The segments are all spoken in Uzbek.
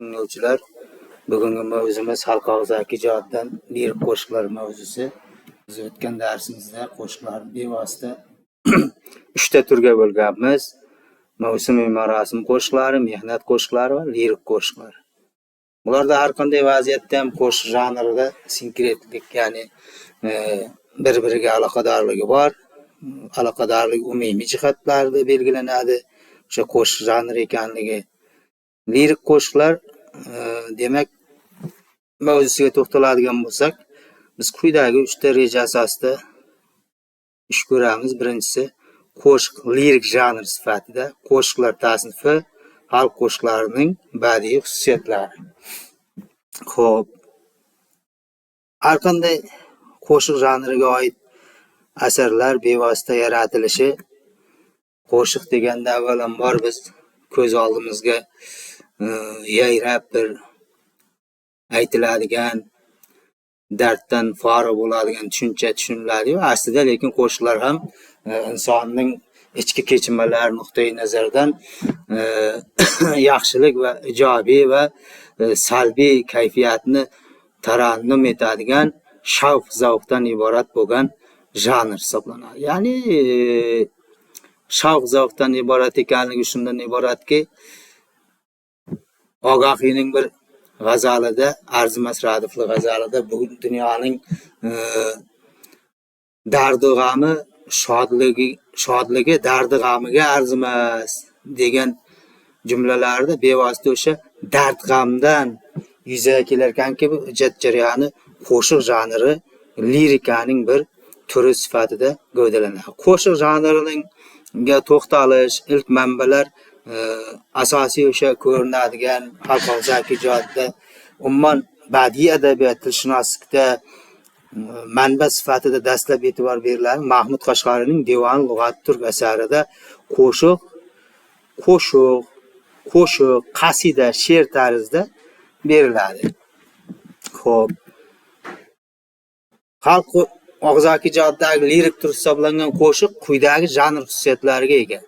Dinləyicilər, bugünkü mövzumuz xalq ağzaki ijoddan lirik qo'shiqlar mavzusi. Biz o'tgan darsimizda qo'shiqlar bevosita 3 ta turga bo'lganmiz. Mavsumiy marosim qo'shiqlari, mehnat qo'shiqlari va lirik qo'shiqlar. Bularda har qanday vaziyatda ham qo'shiq janrida sinkretlik, ya'ni bir-biriga aloqadorligi bor. Aloqadorlik umumiy jihatlarda belgilanadi. O'sha qo'shiq janri ekanligi. Lirik qo'shiqlar demak mavzusiga to'xtaladigan bo'lsak, biz quyidagi 3 ta reja asosida ish ko'ramiz. Birinchisi, qo'shiq lirik janr sifatida qo'shiqlar tasnifi, xalq qo'shiqlarining badiiy xususiyatlari. Xo'p, har qanday qo'shiq janriga oid asarlar bevosita yaratilishi, qo'shiq deganda avvalambor biz ko'z oldimizga yayrab bir aytiladigan, darddan forig' bo'ladigan tushuncha tushuniladi. Aslida lekin qo'shiqlar ham insonning ichki kechinmalari nuqtai nazaridan yaxshilik va ijobiy va salbiy kayfiyatni tarannum etadigan shavq zavqdan iborat bo'lgan janr hisoblanadi. Ya'ni shavq zavqdan iborat ekanligi shundan iboratki, Ogaxiyning bir g'azalida, arzimas radifli g'azalida bugun dunyoning dardi g'ami shodligi dardi g'amiga arzimas degan jumlalarda bevosita o'sha dard g'amdan yuzaga kelar ekanki, bu ijod jarayoni qo'shiq janri lirikaning bir turi sifatida gavdalanadi. Qo'shiq janrining to'xtalish, ilk manbalar asosiy o'sha ko'rinadigan xalq og'zaki ijodda, umuman badiiy adabiyot, tilshunoslikda manba sifatida dastlab e'tibor beriladi. Mahmud Qashqariyning Devon lug'at turk asarida qo'shiq, qasida, she'r tarzida beriladi. Xo'p, xalq og'zaki ijoddagi lirik tur hisoblangan qo'shiq quyidagi janr xususiyatlariga ega.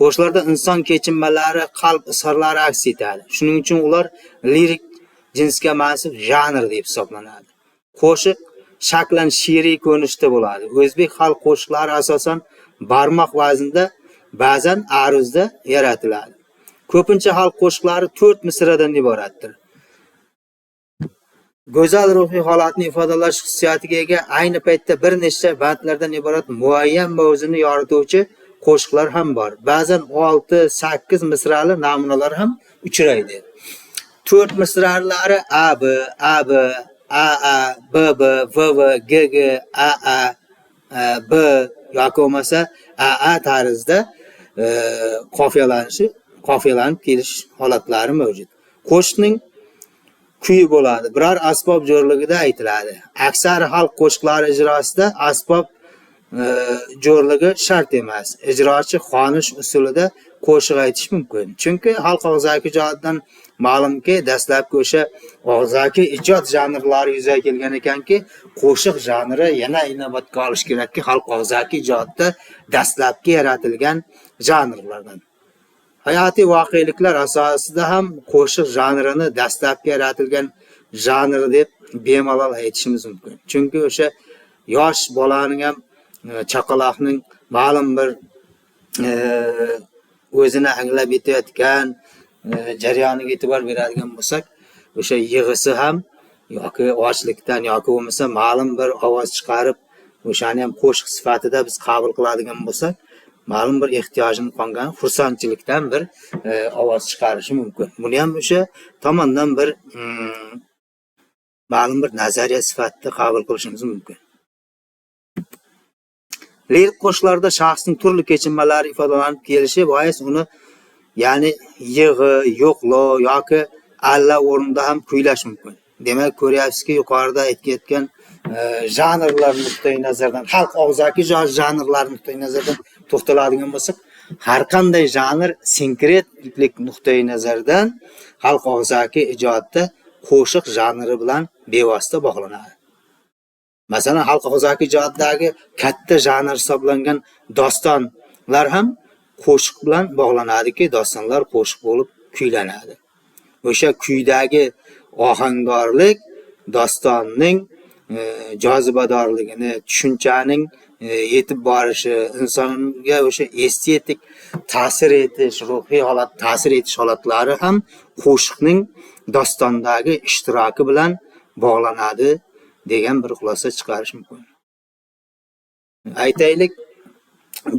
Qo'shiqlarda inson kechinmalari, qalb izhorlari aks etadi. Shuning uchun ular lirik jinsga mansub janr deb hisoblanadi. Qo'shiq shaklan she'riy ko'rinishda bo'ladi. O'zbek xalq qo'shiqlari asosan barmoq vaznida, ba'zan aruzda yaratiladi. Ko'pincha xalq qo'shiqlari 4 misradan iboratdir. Go'zal ruhiy holatni ifodalash xususiyatiga ega, ayni paytda bir nechta bandlardan iborat muayyan mavzuni yorituvchi qo'shiqlar ham bor. Ba'zan 6-8 misrali namunalar ham uchraydi. 4 misralari AB, AA, BB, VV, GG, AA, B yoki bo'lmasa AA tarzda qofiyalanib kelish holatlari mavjud. Qo'shiqning kuyi bo'ladi. Biror asbob jo'rligida aytiladi. Aksar xalq qo'shiqlari ijrosida asbob jo'rligi shart emas. Ijrochi xonish usulida qo'shiq aytish mumkin. Chunki xalq og'zaki ijoddan ma'lumki, dastlabki o'sha og'zaki ijod janrlari yuzaga kelgan ekanki, qo'shiq janri yana inobatga olish kerakki, xalq og'zaki ijodda dastlabki yaratilgan janrlardan. Hayotiy voqeliklar asosida ham qo'shiq janrini dastlabki yaratilgan janr deb bemalol aytishimiz mumkin. Chunki o'sha yosh bolaning ham chaqaloqning ma'lum bir o'zini anglab yetayotgan jarayoniga e'tibor beradigan bo'lsak, o'sha yig'isi ham yoki ochlikdan yoki bo'lmasa ma'lum bir ovoz chiqarib, o'shani ham qo'shiq sifatida biz qabul qiladigan bo'lsak, ma'lum bir ehtiyojini qongan xursandchilikdan bir ovoz chiqarishi mumkin. Buni ham o'sha tomondan bir ma'lum bir nazariya sifatida qabul qilishimiz mumkin. Lirik qo'shiqlarda shaxsning turli kechinmalari ifodalanib kelishi bois uni ya'ni yig'i, yo'qlov yoki alla o'rnida ham kuylash mumkin. Demak, ko'ryapsizki, yuqorida aytgan janrlar nuqtai nazaridan, xalq og'zaki janrlar nuqtai nazaridan to'xtaladigan bo'lsak, har qanday janr sinkretlik nuqtai nazaridan xalq og'zaki ijodda qo'shiq janri bilan bevosita bog'lanadi. Masalan, xalq og'zaki ijoddagi katta janr hisoblangan dostonlar ham qo'shiq bilan bog'lanadiki, dostonlar qo'shiq bo'lib kuylanadi. o'sha kuydagi ohangdorlik dostonning jozibadorligini, tushunchaning yetib borishi, insonga o'sha estetik ta'sir etish, ruhiy holat ta'sir etish holatlari ham qo'shiqning dostondagi ishtiroki bilan bog'lanadi degan bir xulosa chiqarish mumkin. Aytaylik,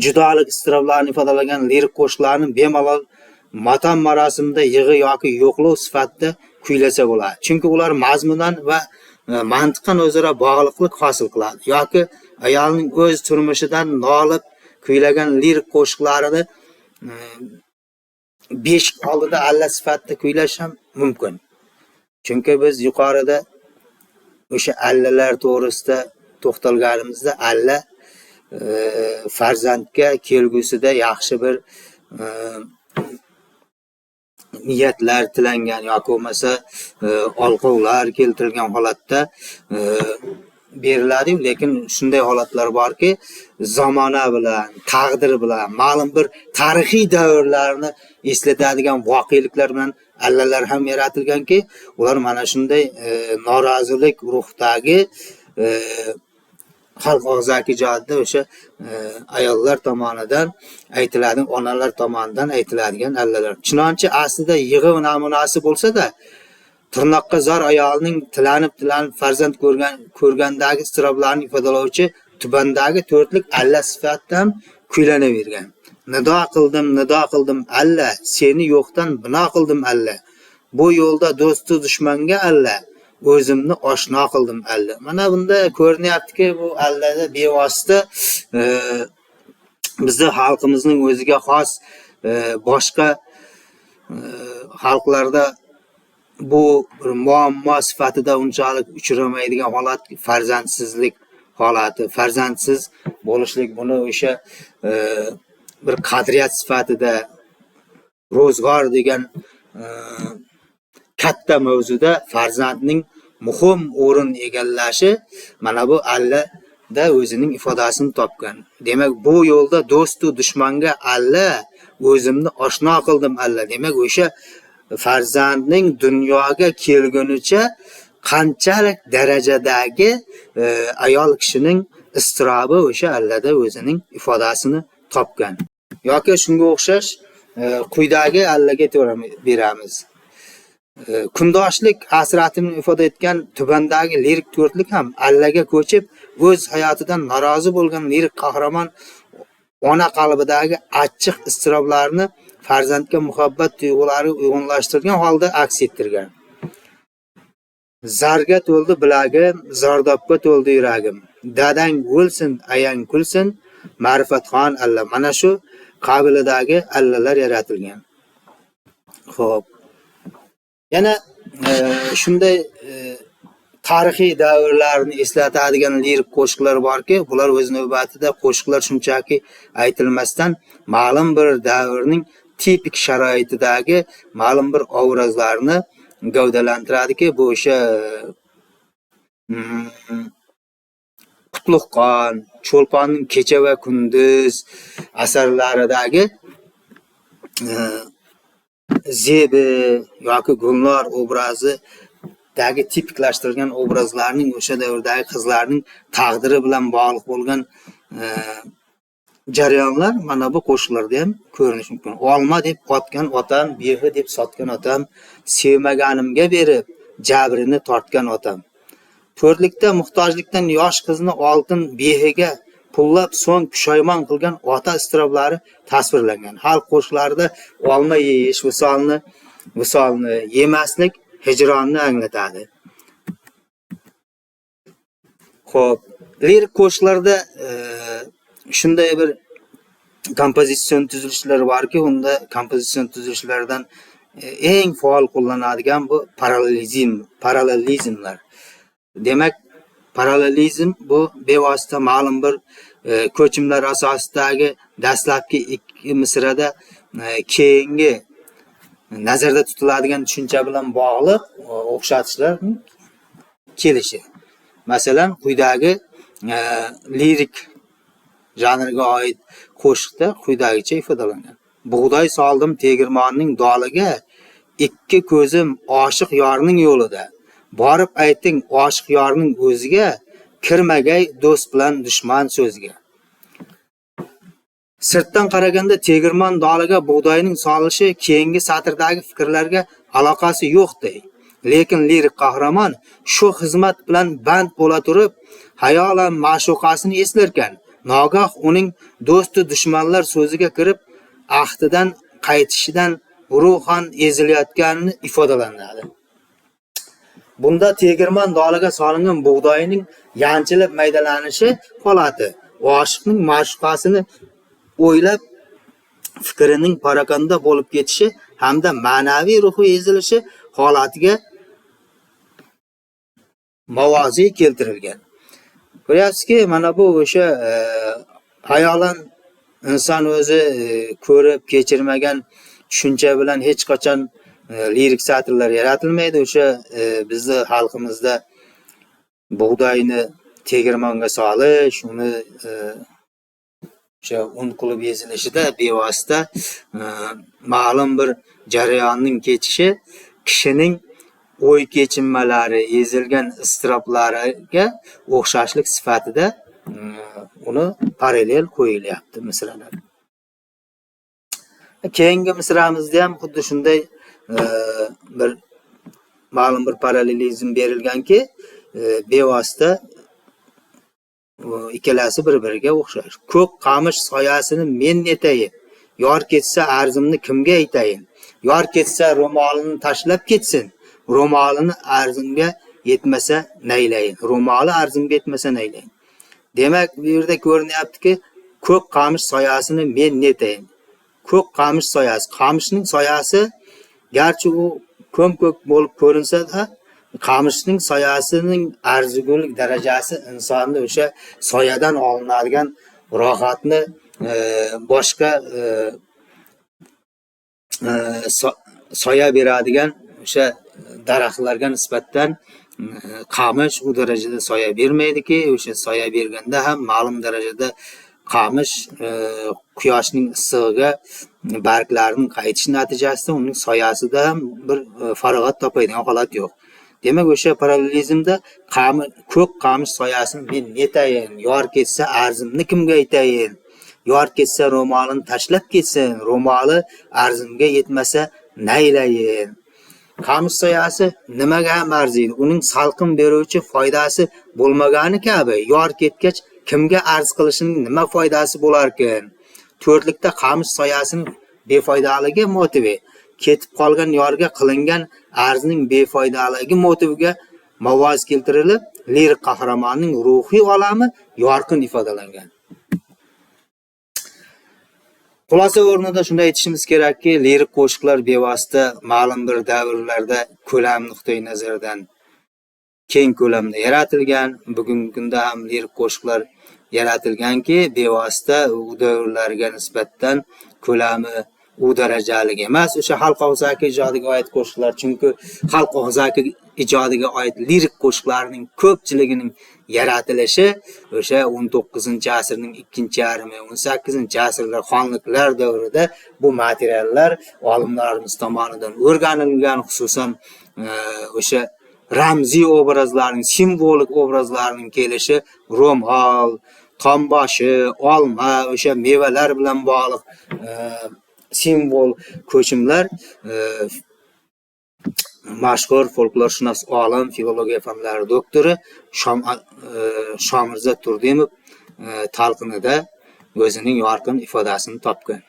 judolik istiroblarini ifodalagan lirik qo'shiqlarni bemalol motam marosimida yig'i yoki yo'qlov sifatida kuylasa bo'ladi. Chunki ular mazmunan va mantiqan o'zaro bog'liqlik hosil qiladi. Yoki ayolning o'z turmushidan nolib kuylagan lirik qo'shiqlarini beshik oldida alla sifatida kuylash ham mumkin. Chunki biz yuqorida o'sha allalar to'g'risida to'xtalganimizda alla farzandga kelgusida yaxshi bir niyatlar tilangan yoki bo'lmasa olqovlar keltirilgan holatda beriladi, lekin shunday holatlar borki, zamona bilan, taqdir bilan, ma'lum bir tarixiy davrlarni eslatadigan voqeliklar bilan allalar ham yaratilganki, ular mana shunday norozilik ruhdagi xalq og'zaki jihatda o'sha ayollar tomonidan aytiladigan, onalar tomonidan aytiladigan allalar. Chunonchi aslida yig'i namunasi bo'lsa-da, tirnoqqa zor ayolning tilanib farzand ko'rgandagi istiroblarni ifodalovchi tubandagi to'rtlik alla sifatida ham kuylanavergan. Nido qildim alla, seni yo'qdan bino qildim alla. Bu yo'lda do'stu dushmanga alla, o'zimni oshno qildim alla. Mana bunda ko'rinyaptiki, bu allada bevosita bizning xalqimizning o'ziga xos boshqa xalqlarda bu bir muammo sifatida unchalik uchramaydigan holat farzandsizlik holati, farzandsiz bo'lishlik, buni o'sha bir qadriyat sifatida ro'zg'or degan katta mavzuda farzandning muhim o'rin egallashi mana bu allada o'zining ifodasini topgan. Demak, bu yo'lda do'stu dushmanga alla, o'zimni oshno qildim alla. Demak, o'sha farzandning dunyoga kelgunicha qanchalik darajadagi ayol kishining iztirobi o'sha allada o'zining ifodasini topgan. Yoki shunga o'xshash quyidagi allaga beramiz. Kundoshlik hasratini ifoda etgan tubandagi lirik to'rtlik ham allaga ko'chib, o'z hayotidan norozi bo'lgan lirik qahramon ona qalbidagi achchiq istiroblarni farzandga muhabbat tuyg'ulari uyg'unlashtirgan holda aks ettirgan. Zarga to'ldi bilagim, zardobga to'ldi yuragim. Dadang o'lsin, ayang kulsin, ma'rifatxon alla. Mana shu qabilidagi allalar yaratilgan. Xo'p. Yana shunday tarixiy davrlarni eslatadigan lirik qo'shiqlar borki, bular o'z navbatida qo'shiqlar shunchaki aytilmasdan ma'lum bir davrning tipik sharoitidagi ma'lum bir obrazlarni gavdalantiradiki, bu o'sha Qutlug'qon, Cho'lponning Kecha va kunduz asarlaridagi Zebi yoki Gulnor obrazidagi tipiklashtirilgan obrazlarning o'sha davrdagi qizlarning taqdiri bilan bog'liq bo'lgan jarayonlar mana bu qo'shiqlarda ham ko'rinishi mumkin. Olma deb otgan otam, behi deb sotgan otam, sevmaganimga berib jabrini tortgan otam. To'rtlikda muhtojlikdan yosh qizni oltin behiga pullab so'ng pushaymon qilgan ota istiroblari tasvirlangan. Xalq qo'shiqlarida olma yeyish, visolni yemaslik hijronni anglatadi. Xo'p, lirik qo'shiqlarda shunday bir kompozitsion tuzilishlar borki, unda kompozitsion tuzilishlardan eng faol qo'llanadigan bu parallelizmlar. Demak, parallelizm bu bevosita ma'lum bir ko'chimlar asosidagi dastlabki ikki misrada keyingi nazarda tutiladigan tushuncha bilan bog'liq o'xshatishlar kelishi. Masalan, quyidagi lirik janriga oid qo'shiqda quyidagicha ifodalangan. Bug'doy soldim tegirmonning doliga, ikki ko'zim oshiq yorning yo'lida. Borib ayting oshiq yorning o'ziga, kirmagay do'st bilan dushman so'zga. Sirtdan qaraganda tegirmon doliga bug'doyning solishi keyingi satrdagi fikrlarga aloqasi yo'qday. Lekin lirik qahramon shu xizmat bilan band bo'la turib, hayolan ma'shuqasini eslarkan, nogoh uning do'stu dushmanlar so'ziga kirib, ahdidan qaytishidan ruhan ezilayotganini ifodalanadi. Bunda tegirmon doliga solingan bug'doyning yanchilib maydalanishi holati oshiqning ma'shuqasini o'ylab fikrining parakanda bo'lib ketishi hamda ma'naviy ruhi ezilishi holatiga mavozi keltirilgan. Ko'ryapsizki, mana bu o'sha hayolan inson o'zi ko'rib kechirmagan tushuncha bilan hech qachon lirik satrlar yaratilmaydi. O'sha bizning xalqimizda bug'doyni tegirmonga solish, uni o'sha un qilib ezilishida bevosita ma'lum bir jarayonning kechishi kishining o'y kechinmalari, ezilgan iztiroblariga o'xshashlik sifatida uni parallel qo'yilyapti misralar. Keyingi misramizda ham xuddi shunday bir ma'lum bir parallelizm berilganki, bevosita ikkalasi bir-biriga o'xshash. Ko'k qamish soyasini men netayin, yor ketsa arzimni kimga aytayin, yor ketsa ro'molini tashlab ketsin, ro'molini arzimga yetmasa naylayin, ro'moli arzimga yetmasa naylayin. Demak, bu yerda ko'rinyaptiki, ko'k qamish soyasini men netayin. Ko'k qamish soyasi, qamishning soyasi garchi u ko'm-ko'k bo'lib ko'rinsa-da, qamishning soyasining arzigulik darajasi insonni o'sha soyadan olinadigan rohatni boshqa soya beradigan o'sha daraxtlarga nisbatan qamish u darajada soya bermaydiki, o'sha soya berganda ham ma'lum darajada qamish quyoshning issig'iga barglarining qaytishi natijasida uning soyasida ham bir farog'at topadigan holat yo'q. Demak, o'sha parallelizmda ko'k qamish soyasini men netayin, yor ketsa arzimni kimga aytayin, yor ketsa ro'molini tashlab ketsin, ro'moli arzimga yetmasa naylayin. Qamish soyasi nimaga ham arziydi? Uning salqin beruvchi foydasi bo'lmagani kabi, yor ketgach kimga arz qilishining nima foydasi bo'lar ekan? To'rtlikda qamish soyasining befoydaligi motivi ketib qolgan yorga qilingan arzning befoydaligi motiviga mavoz keltirilib, lirik qahramonning ruhiy olami yorqin ifodalangan. Xulosa o'rnida shunday aytishimiz kerakki, lirik qo'shiqlar bevosita ma'lum bir davrlarda ko'lam nuqtai nazaridan keng ko'lamda yaratilgan. Bugungi kunda ham lirik qo'shiqlar yaratilganki, bevosita u davrlarga nisbatan ko'lami u darajalik emas. O'sha xalq og'zaki ijodiga oid qo'shiqlar, chunki xalq og'zaki ijodiga oid lirik qo'shiqlarning ko'pchiligining yaratilishi o'sha 19-asrning ikkinchi yarmi, 18-asrlar xonliklar davrida bu materiallar olimlarimiz tomonidan o'rganilgan, xususan o'sha ramziy obrazlarning, simvolik obrazlarning kelishi, ro'mol, tomboshi, olma, o'sha mevalar bilan bog'liq simbol ko'chimlar mashhur folklorshunos olim, filologiya fanlari doktori Shomirza Turdimov talqinida o'zining yorqin ifodasini topgan.